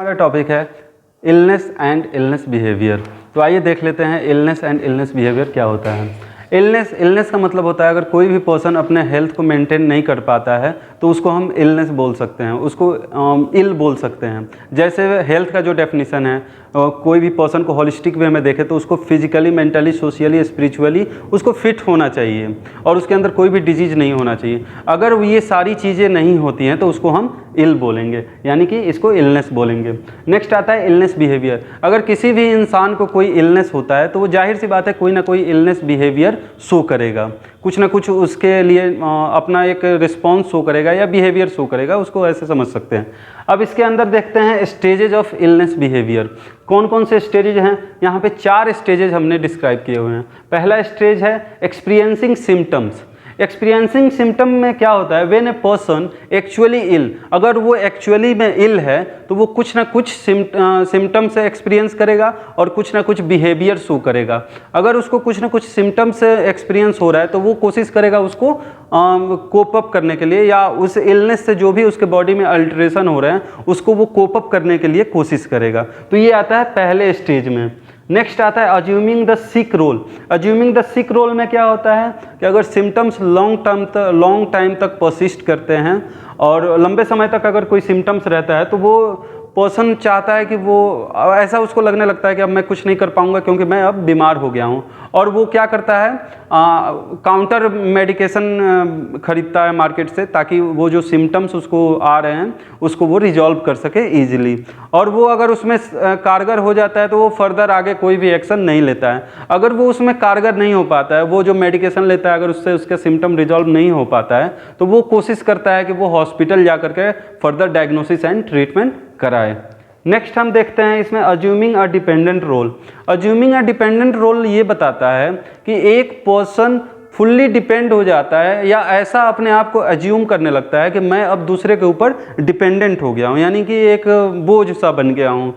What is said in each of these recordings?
हमारा टॉपिक है illness and illness behaviour. तो आइए देख लेते हैं इलनेस एंड इलनेस बिहेवियर क्या होता है। इलनेस का मतलब होता है अगर कोई भी पर्सन अपने हेल्थ को मेंटेन नहीं कर पाता है तो उसको हम इलनेस बोल सकते हैं, उसको इल बोल सकते हैं। जैसे हेल्थ का जो डेफिनेशन है, कोई भी पर्सन को होलिस्टिक वे में देखे तो उसको फिजिकली, मेंटली, सोशली, स्पिरिचुअली उसको फिट होना चाहिए और उसके अंदर कोई भी डिजीज नहीं होना चाहिए। अगर ये सारी चीज़ें नहीं होती हैं तो उसको हम इल बोलेंगे, यानी कि इसको इलनेस बोलेंगे। नेक्स्ट आता है इलनेस बिहेवियर। अगर किसी भी इंसान को कोई इलनेस होता है तो वो जाहिर सी बात है कोई ना कोई इलनेस बिहेवियर शो करेगा, कुछ ना कुछ उसके लिए अपना एक रिस्पॉन्स शो करेगा या बिहेवियर शो करेगा, उसको ऐसे समझ सकते हैं। अब इसके अंदर देखते हैं स्टेजेज ऑफ इलनेस बिहेवियर। कौन कौन से स्टेजेज हैं? यहाँ पे 4 स्टेजेज हमने डिस्क्राइब किए हुए हैं। पहला स्टेज है एक्सपीरियंसिंग सिम्टम्स। एक्सपीरियंसिंग सिम्टम में क्या होता है? व्हेन ए पर्सन एक्चुअली इल, अगर वो एक्चुअली में इल है तो वो कुछ ना कुछ सिम्टम से एक्सपीरियंस करेगा और कुछ ना कुछ बिहेवियर शो करेगा। अगर उसको कुछ ना कुछ सिम्टम से एक्सपीरियंस हो रहा है तो वो कोशिश करेगा उसको कोप अप करने के लिए, या उस इलनेस से जो भी उसके बॉडी में अल्टरेशन हो रहे हैं उसको वो कोप अप करने के लिए कोशिश करेगा। तो ये आता है पहले स्टेज में। नेक्स्ट आता है assuming the sick role. Assuming the sick role में क्या होता है कि अगर सिम्टम्स लॉन्ग टाइम तक परसिस्ट करते हैं और लंबे समय तक अगर कोई सिम्टम्स रहता है तो वो पर्सन चाहता है कि वो ऐसा उसको लगने लगता है कि अब मैं कुछ नहीं कर पाऊंगा क्योंकि मैं अब बीमार हो गया हूँ, और वो क्या करता है काउंटर मेडिकेशन खरीदता है मार्केट से ताकि वो जो सिम्टम्स उसको आ रहे हैं उसको वो रिजॉल्व कर सके ईजिली। और वो अगर उसमें कारगर हो जाता है तो वो फर्दर आगे कोई भी एक्शन नहीं लेता है। अगर वो उसमें कारगर नहीं हो पाता है, वो जो मेडिकेशन लेता है अगर उससे उसके सिम्टम रिजॉल्व नहीं हो पाता है तो वो कोशिश करता है कि वो हॉस्पिटल जा करके फर्दर डायग्नोसिस एंड ट्रीटमेंट कराए। नेक्स्ट हम देखते हैं इसमें assuming a dependent role. Assuming a dependent role ये बताता है कि एक पर्सन फुल्ली डिपेंड हो जाता है या ऐसा अपने आप को अज्यूम करने लगता है कि मैं अब दूसरे के ऊपर डिपेंडेंट हो गया हूँ, यानी कि एक बोझ सा बन गया हूँ।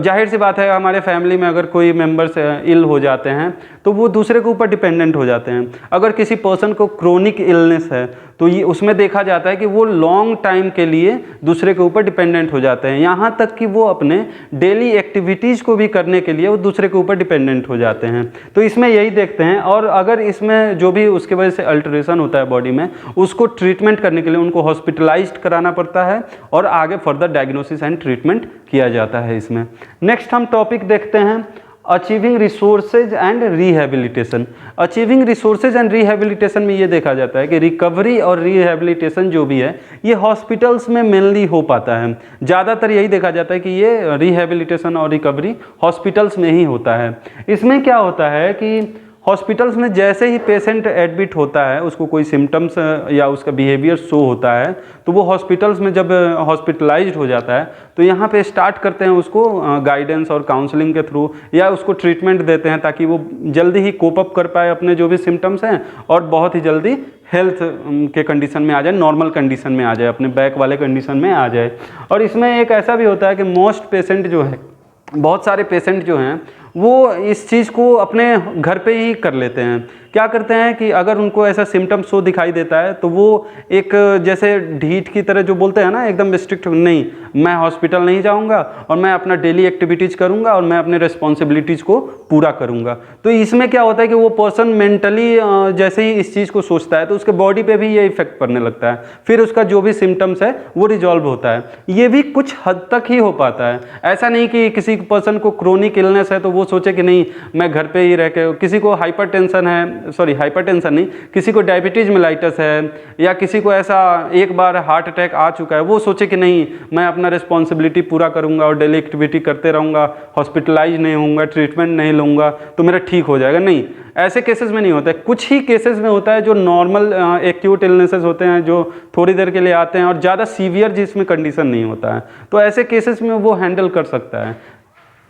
जाहिर सी बात है हमारे फैमिली में अगर कोई मेंबर्स इल हो जाते हैं तो वो दूसरे के ऊपर डिपेंडेंट हो जाते हैं। अगर किसी पर्सन को क्रोनिक इलनेस है तो ये उसमें देखा जाता है कि वो लॉन्ग टाइम के लिए दूसरे के ऊपर डिपेंडेंट हो जाते हैं, यहाँ तक कि वो अपने डेली एक्टिविटीज़ को भी करने के लिए वो दूसरे के ऊपर डिपेंडेंट हो जाते हैं। तो इसमें यही देखते हैं, और अगर इसमें जो भी उसके वजह से अल्टरेशन होता है बॉडी में उसको ट्रीटमेंट करने के लिए उनको हॉस्पिटलाइज्ड कराना पड़ता है और आगे फर्दर डायग्नोसिस एंड ट्रीटमेंट किया जाता है इसमें। नेक्स्ट हम टॉपिक देखते हैं achieving resources and rehabilitation. Achieving resources and rehabilitation में ये देखा जाता है कि रिकवरी और रिहेबिलिटेशन जो भी है ये हॉस्पिटल्स में मेनली हो पाता है। ज़्यादातर यही देखा जाता है कि ये रिहेबिलिटेशन और रिकवरी हॉस्पिटल्स में ही होता है। इसमें क्या होता है कि हॉस्पिटल्स में जैसे ही पेशेंट एडमिट होता है, उसको कोई सिम्टम्स या उसका बिहेवियर शो होता है तो वो हॉस्पिटल्स में जब हॉस्पिटलाइज्ड हो जाता है तो यहाँ पे स्टार्ट करते हैं उसको गाइडेंस और काउंसलिंग के थ्रू, या उसको ट्रीटमेंट देते हैं ताकि वो जल्दी ही कोप अप कर पाए अपने जो भी सिम्टम्स हैं और बहुत ही जल्दी हेल्थ के कंडीशन में आ जाए, नॉर्मल कंडीशन में आ जाए, अपने बैक वाले कंडीशन में आ जाए। और इसमें एक ऐसा भी होता है कि मोस्ट पेशेंट जो है, बहुत सारे पेशेंट जो हैं वो इस चीज़ को अपने घर पे ही कर लेते हैं। क्या करते हैं कि अगर उनको ऐसा सिम्टम शो दिखाई देता है तो वो एक जैसे ढीठ की तरह जो बोलते हैं ना, एकदम स्ट्रिक्ट, नहीं मैं हॉस्पिटल नहीं जाऊंगा और मैं अपना डेली एक्टिविटीज़ करूंगा और मैं अपने रिस्पॉन्सिबिलिटीज़ को पूरा करूंगा। तो इसमें क्या होता है कि वो पर्सन मेंटली जैसे ही इस चीज़ को सोचता है तो उसके बॉडी पे भी ये इफेक्ट पड़ने लगता है, फिर उसका जो भी सिम्टम्स है वो रिजॉल्व होता है। ये भी कुछ हद तक ही हो पाता है। ऐसा नहीं कि किसी पर्सन को क्रोनिक इलनेस है तो वो सोचे कि नहीं मैं घर पे ही रह के, किसी को हाइपरटेंशन नहीं, किसी को डायबिटीज मेलाइटस है या किसी को ऐसा एक बार हार्ट अटैक आ चुका है, वो सोचे कि नहीं मैं अपना रिस्पॉन्सिबिलिटी पूरा करूंगा और डेली एक्टिविटी करते रहूंगा, हॉस्पिटलाइज नहीं होऊंगा, ट्रीटमेंट नहीं लूंगा तो मेरा ठीक हो जाएगा। नहीं, ऐसे केसेस में नहीं होता है। कुछ ही केसेस में होता है जो नॉर्मल एक्यूट इलनेसेस होते हैं जो थोड़ी देर के लिए आते हैं और ज़्यादा सीवियर जिसमें कंडीशन नहीं होता है, तो ऐसे केसेस में वो हैंडल कर सकता है।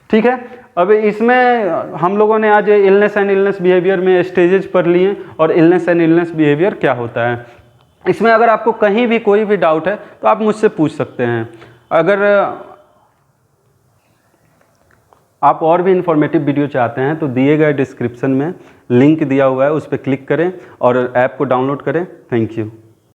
ठीक है, अब इसमें हम लोगों ने आज इलनेस एंड इलनेस बिहेवियर में स्टेजेस पढ़ लिए और इलनेस एंड इलनेस बिहेवियर क्या होता है। इसमें अगर आपको कहीं भी कोई भी डाउट है तो आप मुझसे पूछ सकते हैं। अगर आप और भी इन्फॉर्मेटिव वीडियो चाहते हैं तो दिए गए डिस्क्रिप्शन में लिंक दिया हुआ है, उस पर क्लिक करें और ऐप को डाउनलोड करें। Thank you.